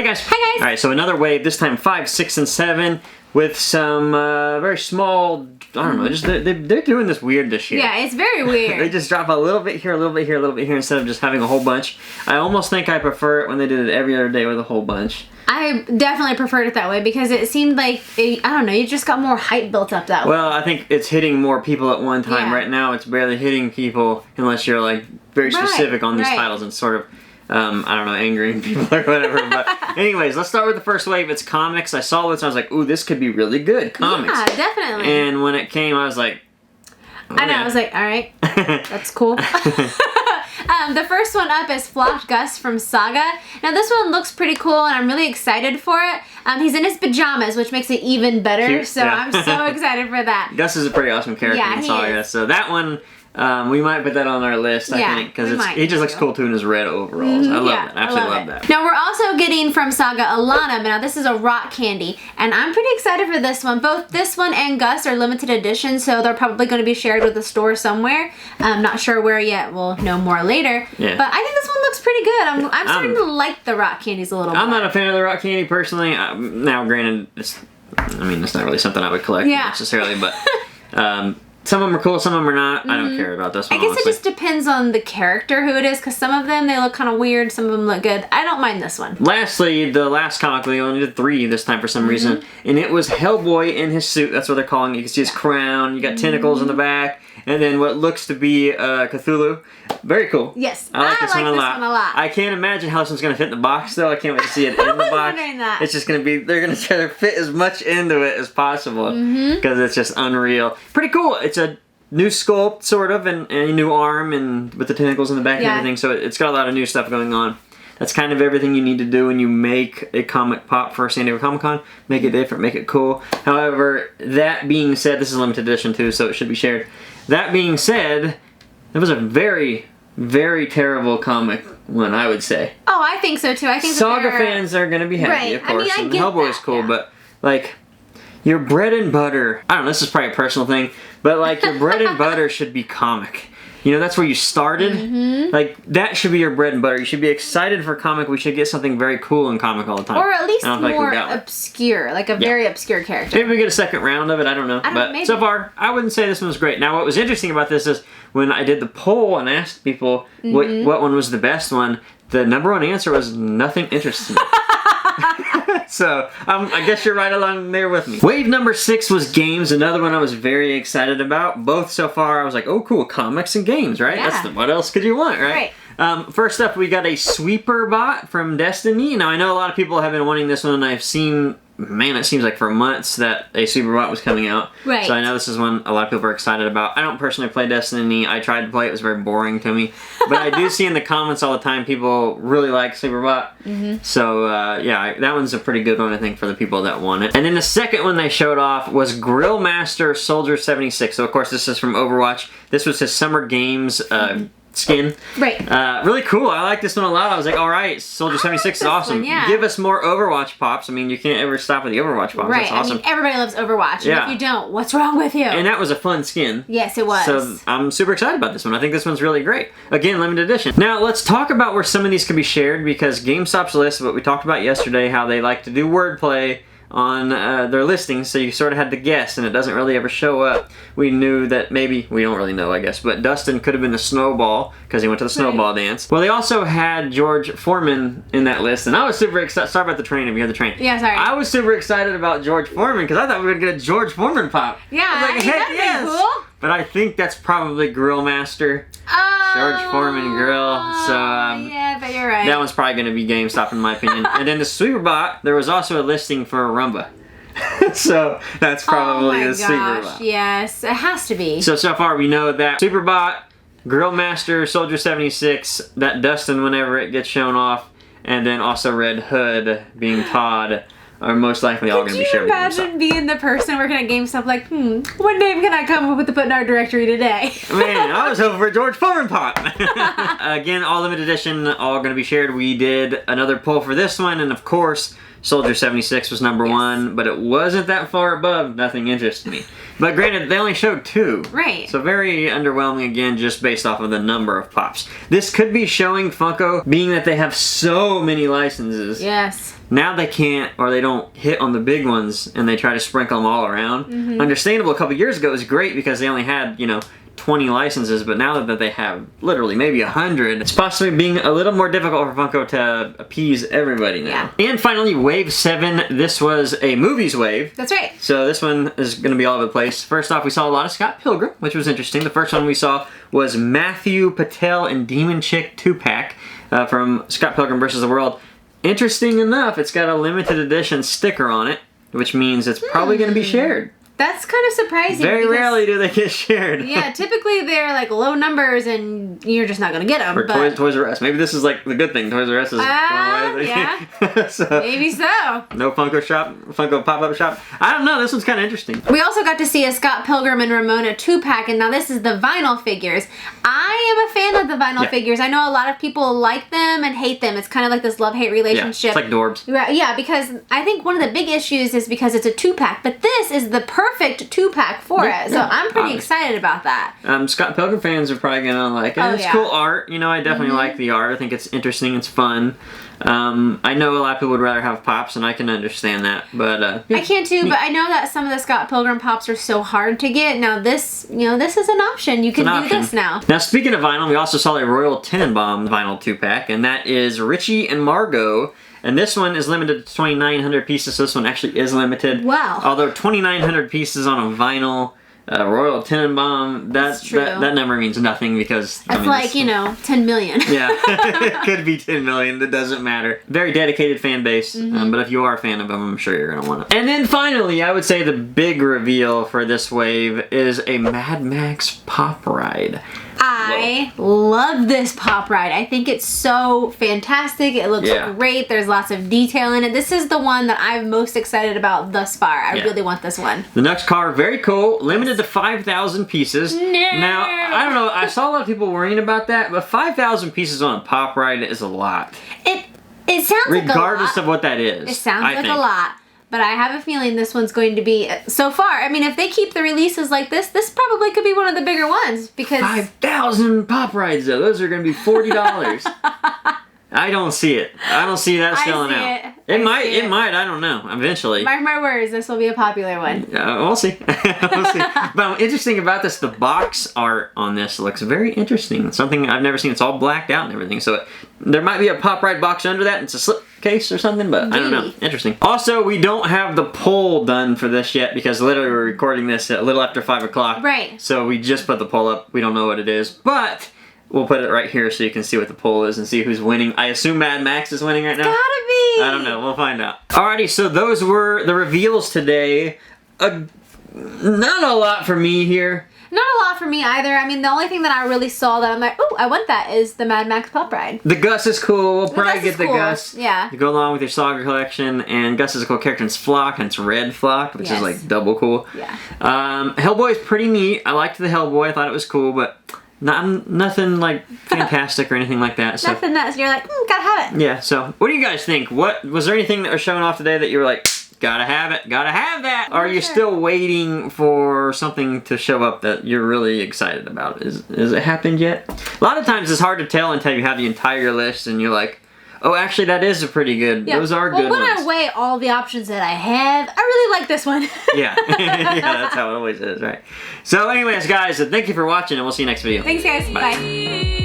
guys. Hi guys. Alright, so another wave, this time 5, 6, and 7 with some very small, I don't know, just they're doing this weird this year. Yeah, it's very weird. They just drop a little bit here, a little bit here, a little bit here instead of just having a whole bunch. I almost think I prefer it when they did it every other day with a whole bunch. I definitely preferred it that way because it seemed like, I don't know, you just got more hype built up that way. Well, I think it's hitting more people at one time. Yeah. Right now, it's barely hitting people unless you're like very specific on these titles and sort of, I don't know, angering people or whatever. But anyways, let's start with the first wave. It's comics. I saw this and I was like, ooh, this could be really good. Comics. Yeah, definitely. And when it came, I was like, oh, I know, I was like, alright, that's cool. The first one up is Flock Gus from Saga. Now this one looks pretty cool and I'm really excited for it. He's in his pajamas, which makes it even better. Cute, so yeah. I'm so excited for that. Gus is a pretty awesome character Yeah, in he Saga. is. So that one, we might put that on our list, I Yeah, think, because we might. he just looks cool too in his red overalls. I love that. Absolutely love that. Now we're also getting from Saga Alana. Now this is a rock candy, and I'm pretty excited for this one. Both this one and Gus are limited edition, so they're probably going to be shared with the store somewhere. I'm not sure where yet. We'll know more later. Yeah. But I think this one looks pretty good. I'm starting to like the rock candies a little bit. I'm not a fan of the rock candy personally. Now, granted, it's not really something I would collect necessarily, but some of them are cool, some of them are not. I don't care about this one. I guess honestly. it just depends on the character who it is, because some of them, they look kind of weird, some of them look good. I don't mind this one. Lastly, the last comic, we only did 3 this time for some reason, and it was Hellboy in his suit. That's what they're calling it. You can see his crown, you got tentacles in the back, and then what looks to be Cthulhu. Very cool. Yes, I like this one a lot. I can't imagine how this one's going to fit in the box, though. I can't wait to see it in the box. wondering that. It's just going to be, they're going to try to fit as much into it as possible, because it's just unreal. Pretty cool. It's a new sculpt, sort of, and a new arm, and with the tentacles in the back and everything, so it's got a lot of new stuff going on. That's kind of everything you need to do when you make a comic pop for San Diego Comic-Con. Make it different, make it cool. However, that being said, this is a limited edition too, so it should be shared. That being said, it was a very, very terrible comic one, I would say. Oh, I think so too. I think Saga fans are going to be happy, of course. I mean, I and get Hellboy's cool, but like, your bread and butter, I don't know, this is probably a personal thing, but like your bread and butter should be comic. You know, that's where you started. Like, that should be your bread and butter. You should be excited for comic. We should get something very cool in comic all the time. Or at least I don't think we more got one. obscure, like a very obscure character. Maybe we get a second round of it, I don't know. But so far, I wouldn't say this one was great. Now, what was interesting about this is when I did the poll and asked people what one was the best one, the number one answer was nothing interesting. So, I guess you're right along there with me. Wave number 6 was games, another one I was very excited about. Both so far, I was like, oh cool, comics and games, right? Yeah. What else could you want, right? First up, we got a sweeper bot from Destiny. Now, I know a lot of people have been wanting this one, and I've seen, man, it seems like for months that a sweeper bot was coming out. Right. So I know this is one a lot of people are excited about. I don't personally play Destiny. I tried to play it. It was very boring to me. But I do see in the comments all the time people really like sweeper bot. So, yeah, that one's a pretty good one, I think, for the people that want it. And then the second one they showed off was Grillmaster Soldier 76. So, of course, this is from Overwatch. This was his Summer Games skin. Right. Really cool. I like this one a lot. I was like, all right, Soldier 76 is awesome. yeah. Give us more Overwatch pops. I mean, you can't ever stop with the Overwatch pops. Right. That's awesome. I mean, everybody loves Overwatch. Yeah. And if you don't, what's wrong with you? And that was a fun skin. Yes, it was. So I'm super excited about this one. I think this one's really great. Again, limited edition. Now let's talk about where some of these can be shared, because GameStop's list, what we talked about yesterday, how they like to do wordplay on their listings, so you sort of had to guess, and it doesn't really ever show up. We knew that maybe, we don't really know, I guess, but Dustin could have been the snowball, because he went to the snowball dance. Well, they also had George Foreman in that list, and I was super excited. Sorry about the train, if you had the train. Yeah, sorry. I was super excited about George Foreman, because I thought we were going to get a George Foreman pop. Yeah, I was like, heck that'd yes. be cool. But I think that's probably Grillmaster. George Foreman Grill. So, yeah, but you're right. that one's probably going to be GameStop in my opinion. And then the Sweeper Bot, there was also a listing for Rumba. So, that's probably the Sweeper Bot. Yes, it has to be. So far we know that Sweeper Bot, Grillmaster, Soldier 76, that Dustin whenever it gets shown off, and then also Red Hood being Todd are most likely all going to be shared with GameStop. Could you imagine being the person working at GameStop like, what name can I come up with to put in our directory today? Man, I was hoping for a George Foreman pop. Again, all limited edition, all going to be shared. We did another poll for this one, and of course, Soldier 76 was number one, but it wasn't that far above Nothing Interests Me. But granted, they only showed 2. Right. So very underwhelming again, just based off of the number of pops. This could be showing Funko, being that they have so many licenses. Yes. Now they can't, or they don't hit on the big ones, and they try to sprinkle them all around. Understandable, a couple years ago it was great because they only had, 20 licenses, but now that they have literally maybe 100, it's possibly being a little more difficult for Funko to appease everybody now. Yeah. And finally, Wave 7. This was a movies wave. That's right. So this one is going to be all over the place. First off, we saw a lot of Scott Pilgrim, which was interesting. The first one we saw was Matthew Patel and Demon Chick 2-pack from Scott Pilgrim vs. the World. Interesting enough, it's got a limited edition sticker on it, which means it's probably going to be shared. That's kind of surprising. Very rarely do they get shared. Yeah, typically they're like low numbers and you're just not going to get them. Or Toys R Us. Maybe this is like the good thing. Toys R Us is going away. Yeah. So, maybe so. No Funko pop-up shop. I don't know. This one's kind of interesting. We also got to see a Scott Pilgrim and Ramona 2-pack, and now this is the vinyl figures. I am a fan of the vinyl figures. I know a lot of people like them and hate them. It's kind of like this love-hate relationship. Yeah, it's like Dorbs. Yeah, because I think one of the big issues is because it's a 2-pack, but this is the perfect 2-pack for it. So I'm pretty excited about that. Scott Pilgrim fans are probably going to like it. It's cool art. I definitely like the art. I think it's interesting. It's fun. I know a lot of people would rather have pops, and I can understand that. But I can too. But I know that some of the Scott Pilgrim pops are so hard to get. Now this, this is an option. You can do this now. Now speaking of vinyl, we also saw a Royal Tenenbaum vinyl 2-pack, and that is Richie and Margot. And this one is limited to 2,900 pieces, so this one actually is limited. Wow. Although 2,900 pieces on a vinyl Royal Tenenbaum, that number means nothing because... That's like, 10 million. Yeah, it could be 10 million, it doesn't matter. Very dedicated fan base, but if you are a fan of them, I'm sure you're going to want it. And then finally, I would say the big reveal for this wave is a Mad Max Pop Ride. I love this pop ride. I think it's so fantastic. It looks great. There's lots of detail in it. This is the one that I'm most excited about thus far. I really want this one. The next car, very cool. Limited to 5,000 pieces. No. Now, I don't know. I saw a lot of people worrying about that, but 5,000 pieces on a pop ride is a lot. It sounds like a lot. Regardless of what that is. It sounds like a lot. But I have a feeling this one's going to be, so far, I mean, if they keep the releases like this probably could be one of the bigger ones, because... 5,000 pop rides, though. Those are going to be $40. I don't see it. I don't see that selling out. It might. I don't know. Eventually. Mark my words, this will be a popular one. We'll see. We'll see. But interesting about this, the box art on this looks very interesting. Something I've never seen. It's all blacked out and everything. So there might be a pop ride box under that. It's a slip case or something, but I don't know. Interesting. Also, we don't have the poll done for this yet because literally we're recording this at a little after 5 o'clock. Right. So we just put the poll up. We don't know what it is, but we'll put it right here so you can see what the poll is and see who's winning. I assume Mad Max is winning right now. Gotta be. I don't know. We'll find out. Alrighty, so those were the reveals today. Not a lot for me here. Not a lot for me either. I mean, the only thing that I really saw that I'm like, oh, I want that is the Mad Max Pop Ride. The Gus is cool. We'll probably get the Gus. Yeah. To go along with your Saga collection. And Gus is a cool character. It's Flock, and it's Red Flock, which is like double cool. Yeah. Hellboy is pretty neat. I liked the Hellboy. I thought it was cool, but nothing like fantastic or anything like that. So, nothing that you're like, gotta have it. Yeah, so what do you guys think? Was there anything that was showing off today that you were like, gotta have it, gotta have that? Or are you still waiting for something to show up that you're really excited about? Has it happened yet? A lot of times it's hard to tell until you have the entire list and you're like, oh, actually that is a pretty good, those are good ones. When I weigh all the options that I have, I really like this one. Yeah. Yeah, that's how it always is, right? So anyways, guys, thank you for watching and we'll see you next video. Thanks, guys. Bye.